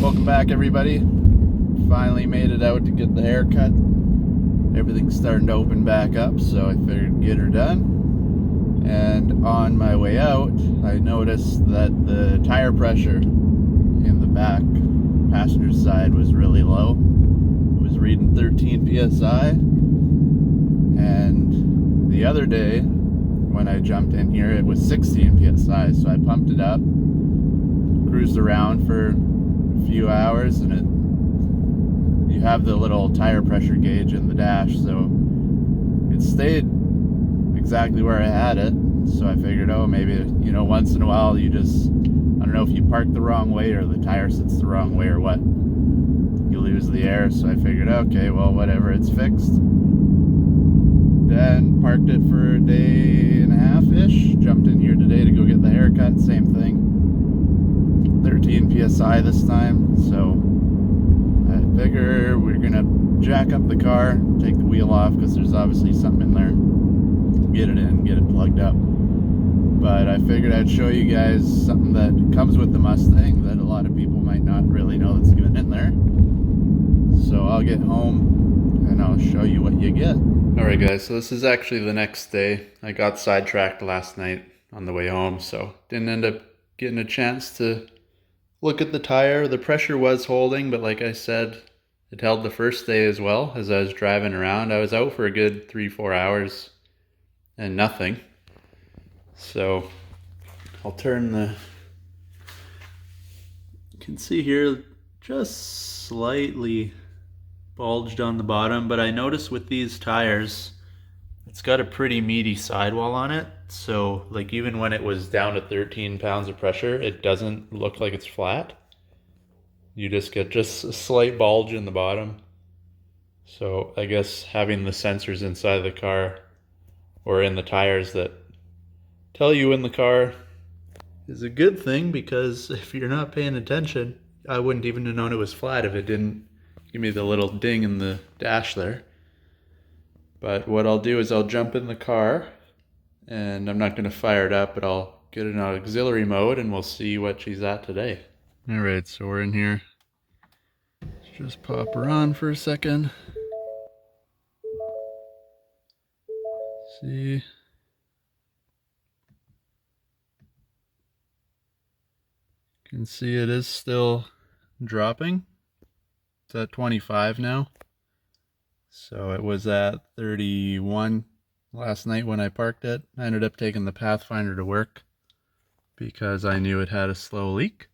Welcome back, everybody. Finally made it out to get the haircut. Everything's starting to open back up, so I figured get her done. And on my way out, I noticed that the tire pressure in the back passenger side was really low. It was reading 13 psi. And the other day, when I jumped in here, it was 16 psi. So I pumped it up, cruised around for a few hours, and you have the little tire pressure gauge in the dash, so it stayed exactly where I had it. So I figured, oh, maybe, you know, once in a while you just, I don't know if you park the wrong way or the tire sits the wrong way or what, you lose the air. So I figured, okay, well, whatever, it's fixed. Then parked it for a day and a half-ish, jumped in here today to go get the haircut, same thing, 13 psi this time. So I figure we're gonna jack up the car, take the wheel off because there's obviously something in there, get it in, get it plugged up. But I figured I'd show you guys something that comes with the Mustang that a lot of people might not really know that's even in there. So I'll get home and I'll show you what you get. Alright guys, so this is actually the next day. I got sidetracked last night on the way home, so didn't end up getting a chance to look at the tire. The pressure was holding, but like I said, it held the first day as well. As I was driving around, I was out for a good 3-4 hours and nothing. So I'll turn you can see here, just slightly bulged on the bottom, but I noticed with these tires, it's got a pretty meaty sidewall on it. So like even when it was down to 13 pounds of pressure, it doesn't look like it's flat. You just get just a slight bulge in the bottom. So I guess having the sensors inside the car or in the tires that tell you in the car is a good thing, because if you're not paying attention, I wouldn't even have known it was flat if it didn't give me the little ding in the dash there. But what I'll do is I'll jump in the car, and I'm not going to fire it up, but I'll get it on auxiliary mode and we'll see what she's at today. Alright, so we're in here. Let's just pop her on for a second. See. You can see it is still dropping. It's at 25 now. So it was at 31 last night when I parked it. I ended up taking the Pathfinder to work because I knew it had a slow leak.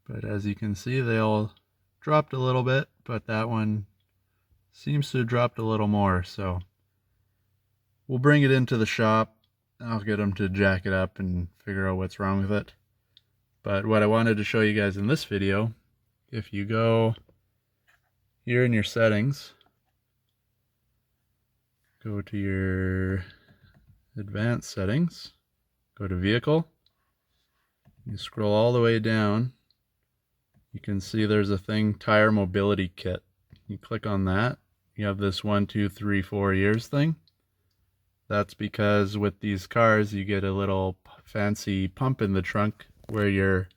But as you can see, they all dropped a little bit, but that one seems to have dropped a little more. So we'll bring it into the shop. I'll get them to jack it up and figure out what's wrong with it. But what I wanted to show you guys in this video, if you go here in your settings, go to your advanced settings, go to vehicle, you scroll all the way down, you can see there's a thing, tire mobility kit. You click on that, you have this 1, 2, 3, 4 years thing. That's because with these cars you get a little fancy pump in the trunk where your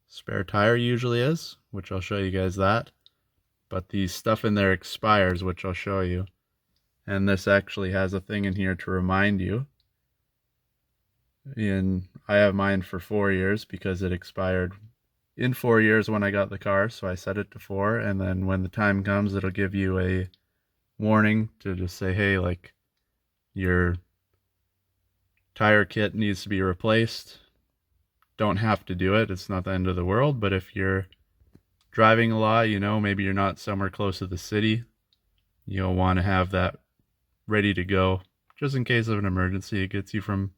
spare tire usually is, which I'll show you guys that. But the stuff in there expires, which I'll show you. And this actually has a thing in here to remind you. And I have mine for 4 years because it expired in 4 years when I got the car, so I set it to 4, and then when the time comes it'll give you a warning to just say, hey, like, your tire kit needs to be replaced. Don't have to do it, it's not the end of the world, but if you're driving a lot, you know, maybe you're not somewhere close to the city, you'll want to have that ready to go just in case of an emergency. It gets you from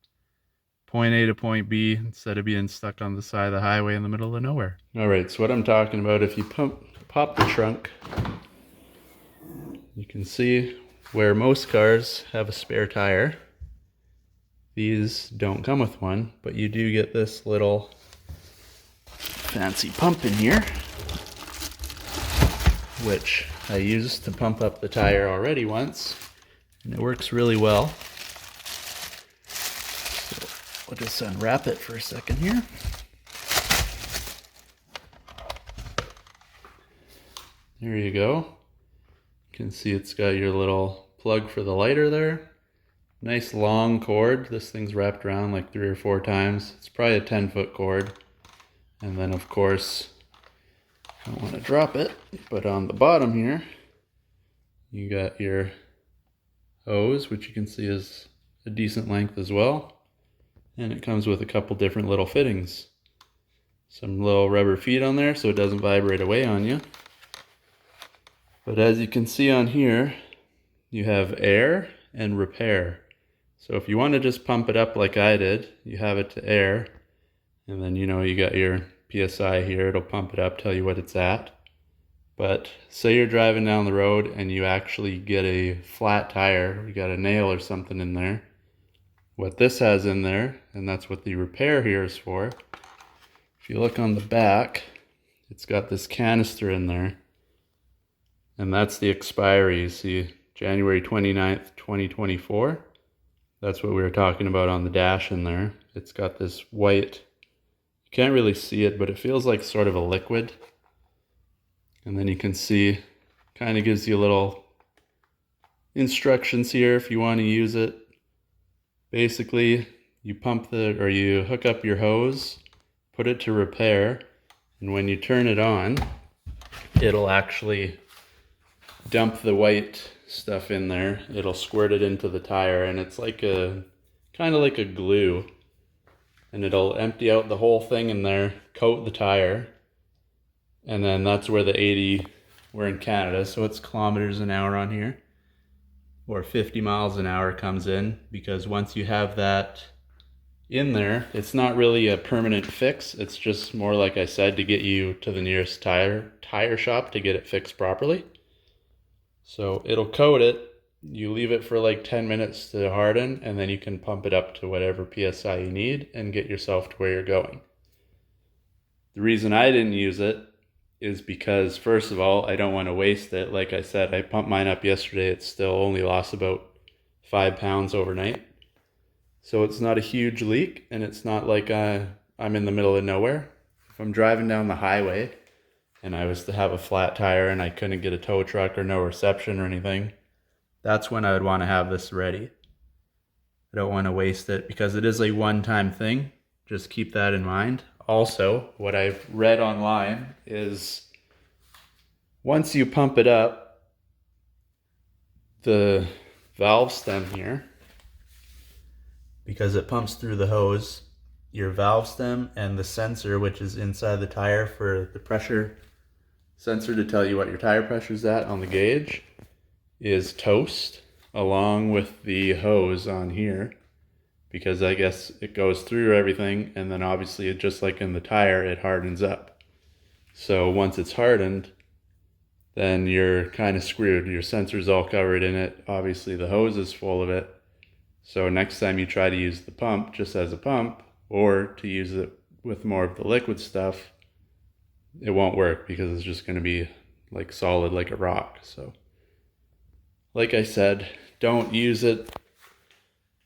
point A to point B instead of being stuck on the side of the highway in the middle of nowhere. Alright, so what I'm talking about, if you pop the trunk, you can see where most cars have a spare tire. These don't come with one, but you do get this little fancy pump in here. which I used to pump up the tire already once, and it works really well. So we'll just unwrap it for a second here. There you go. You can see it's got your little plug for the lighter there. Nice long cord. This thing's wrapped around like 3 or 4 times. It's probably a 10-foot cord. And then of course, I don't want to drop it, but on the bottom here, you got your hose, which you can see is a decent length as well. And it comes with a couple different little fittings. Some little rubber feet on there so it doesn't vibrate away on you. But as you can see on here, you have air and repair. So if you want to just pump it up like I did, you have it to air, and then you got your PSI here, it'll pump it up, tell you what it's at. But say you're driving down the road and you actually get a flat tire, you got a nail or something in there. What this has in there, and that's what the repair here is for, if you look on the back, it's got this canister in there. And that's the expiry. You see January 29th, 2024. That's what we were talking about on the dash in there. It's got this white, you can't really see it, but it feels like sort of a liquid. And then you can see, kind of gives you little instructions here if you want to use it. Basically, you you hook up your hose, put it to repair, and when you turn it on, it'll actually dump the white stuff in there. It'll squirt it into the tire, and it's like kind of like a glue, and it'll empty out the whole thing in there, coat the tire, and then that's where the 80, we're in Canada, so it's kilometers an hour on here, or 50 miles an hour comes in, because once you have that in there, it's not really a permanent fix. It's just more, like I said, to get you to the nearest tire shop to get it fixed properly. So it'll coat it, you leave it for like 10 minutes to harden, and then you can pump it up to whatever PSI you need and get yourself to where you're going. The reason I didn't use it is because, first of all, I don't want to waste it. Like I said, I pumped mine up yesterday. It still only lost about 5 pounds overnight. So it's not a huge leak, and it's not like I'm in the middle of nowhere. If I'm driving down the highway and I was to have a flat tire and I couldn't get a tow truck or no reception or anything, that's when I would want to have this ready. I don't want to waste it because it is a one-time thing. Just keep that in mind. Also, what I've read online is once you pump it up, the valve stem here, because it pumps through the hose, your valve stem and the sensor, which is inside the tire for the pressure sensor to tell you what your tire pressure is at on the gauge, is toast along with the hose on here, because I guess it goes through everything, and then obviously it, just like in the tire, it hardens up. So once it's hardened, then you're kind of screwed. Your sensor's all covered in it. Obviously the hose is full of it. So next time you try to use the pump just as a pump, or to use it with more of the liquid stuff, it won't work because it's just going to be like solid like a rock. So like I said, don't use it,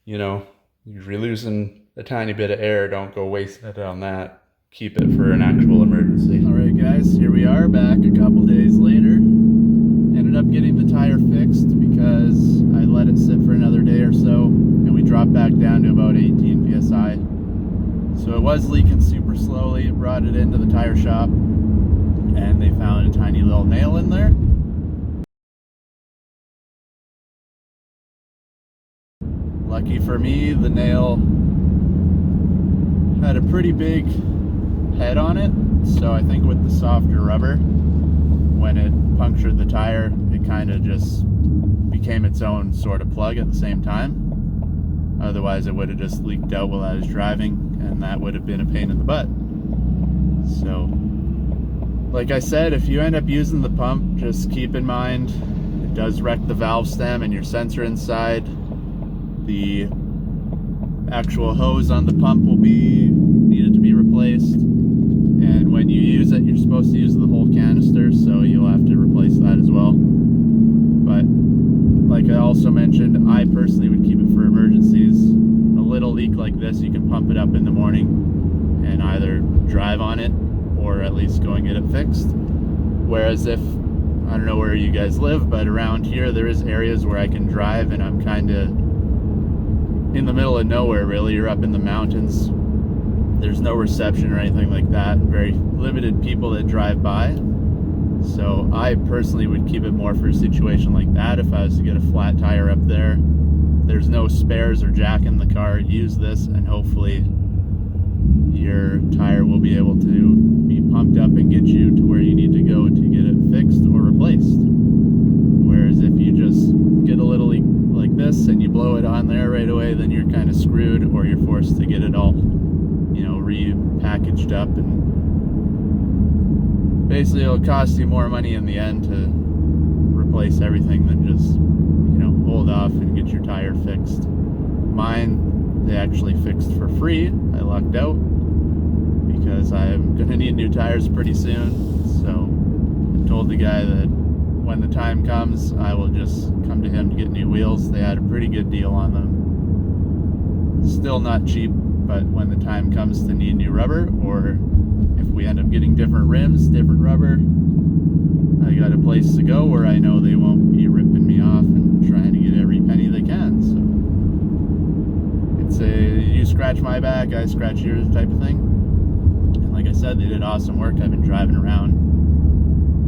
you're losing a tiny bit of air, don't go wasting it on that. Keep it for an actual emergency. Alright guys, here we are back a couple days later. Ended up getting the tire fixed because I let it sit for another day or so, and we dropped back down to about 18 PSI. So it was leaking super slowly. It brought it into the tire shop, and they found a tiny little nail in there. Lucky for me, the nail had a pretty big head on it, so I think with the softer rubber, when it punctured the tire, it kind of just became its own sort of plug at the same time. Otherwise it would have just leaked out while I was driving, and that would have been a pain in the butt. So like I said, if you end up using the pump, just keep in mind it does wreck the valve stem and your sensor inside. The actual hose on the pump will be needed to be replaced, and when you use it, you're supposed to use the whole canister, so you'll have to replace that also mentioned, I personally would keep it for emergencies. A little leak like this, you can pump it up in the morning and either drive on it or at least go and get it fixed. Whereas if, I don't know where you guys live, but around here there is areas where I can drive and I'm kind of in the middle of nowhere really. You're up in the mountains. There's no reception or anything like that. Very limited people that drive by. So I personally would keep it more for a situation like that. If I was to get a flat tire up there, there's no spares or jack in the car, use this and hopefully your tire will be able to be pumped up and get you to where you need to go to get it fixed or replaced. Whereas if you just get a little leak like this and you blow it on there right away, then you're kind of screwed, or you're forced to get it all, you know, repackaged up, and basically it'll cost you more money in the end to replace everything than just, you know, hold off and get your tire fixed. Mine, they actually fixed for free. I lucked out because I'm gonna need new tires pretty soon. So I told the guy that when the time comes, I will just come to him to get new wheels. They had a pretty good deal on them. Still not cheap, but when the time comes to need new rubber, or if we end up getting different rims, different rubber, I got a place to go where I know they won't be ripping me off and trying to get every penny they can. So it's a you scratch my back, I scratch yours type of thing. And like I said, they did awesome work. I've been driving around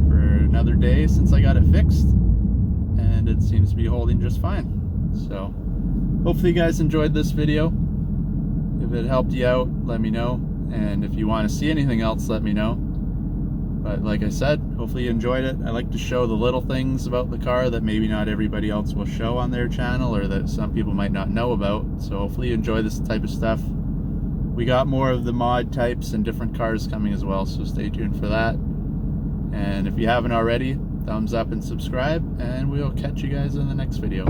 for another day since I got it fixed, and it seems to be holding just fine. So hopefully you guys enjoyed this video. If it helped you out, let me know. And if you want to see anything else, let me know. But like I said, hopefully you enjoyed it. I like to show the little things about the car that maybe not everybody else will show on their channel, or that some people might not know about. So hopefully you enjoy this type of stuff. We got more of the mod types and different cars coming as well, so stay tuned for that. And if you haven't already, thumbs up and subscribe, and we'll catch you guys in the next video.